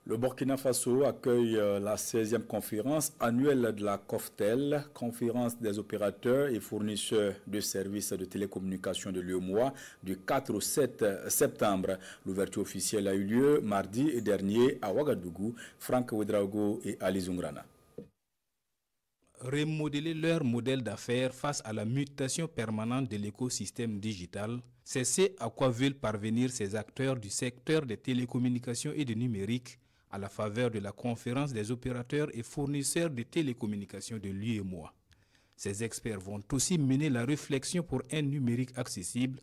Le Burkina Faso accueille la 16e conférence annuelle de la COFTEL, conférence des opérateurs et fournisseurs de services de télécommunications de l'UEMOA, du 4 au 7 septembre. L'ouverture officielle a eu lieu mardi dernier à Ouagadougou. Franck Ouedraogo et Ali Zungrana. Remodeler leur modèle d'affaires face à la mutation permanente de l'écosystème digital, c'est ce à quoi veulent parvenir ces acteurs du secteur des télécommunications et du numérique à la faveur de la conférence des opérateurs et fournisseurs de télécommunications de l'UEMOA. Ces experts vont aussi mener la réflexion pour un numérique accessible,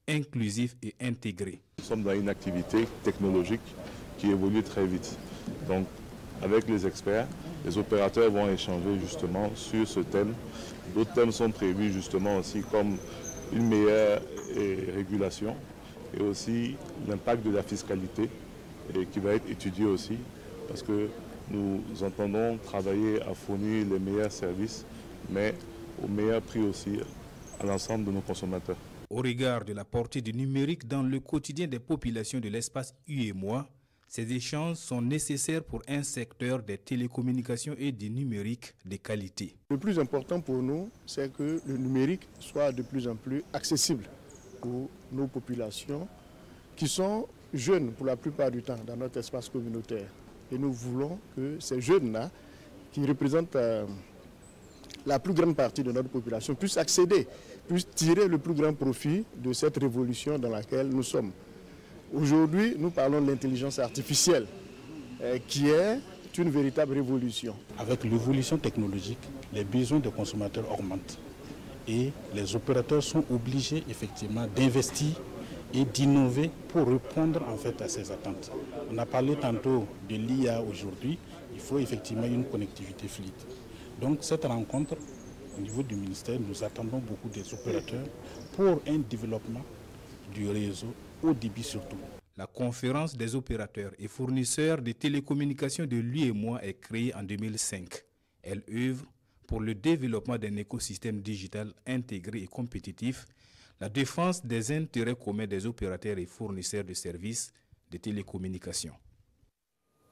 inclusif et intégré. Nous sommes dans une activité technologique qui évolue très vite. Donc, avec les experts, les opérateurs vont échanger justement sur ce thème. D'autres thèmes sont prévus justement aussi comme une meilleure régulation et aussi l'impact de la fiscalité qui va être étudié aussi parce que nous entendons travailler à fournir les meilleurs services mais au meilleur prix aussi à l'ensemble de nos consommateurs. Au regard de la portée du numérique dans le quotidien des populations de l'espace UEMOA, ces échanges sont nécessaires pour un secteur des télécommunications et du numérique de qualité. Le plus important pour nous, c'est que le numérique soit de plus en plus accessible pour nos populations qui sont jeunes pour la plupart du temps dans notre espace communautaire. Et nous voulons que ces jeunes-là, qui représentent la plus grande partie de notre population, puissent accéder, puissent tirer le plus grand profit de cette révolution dans laquelle nous sommes. Aujourd'hui, nous parlons de l'intelligence artificielle, qui est une véritable révolution. Avec l'évolution technologique, les besoins des consommateurs augmentent et les opérateurs sont obligés effectivement d'investir et d'innover pour répondre en fait à ces attentes. On a parlé tantôt de l'IA aujourd'hui, il faut effectivement une connectivité fluide. Donc cette rencontre, au niveau du ministère, nous attendons beaucoup des opérateurs pour un développement du réseau haut débit surtout. La conférence des opérateurs et fournisseurs de télécommunications de l'UEMOA est créée en 2005. Elle œuvre pour le développement d'un écosystème digital intégré et compétitif, la défense des intérêts communs des opérateurs et fournisseurs de services de télécommunications.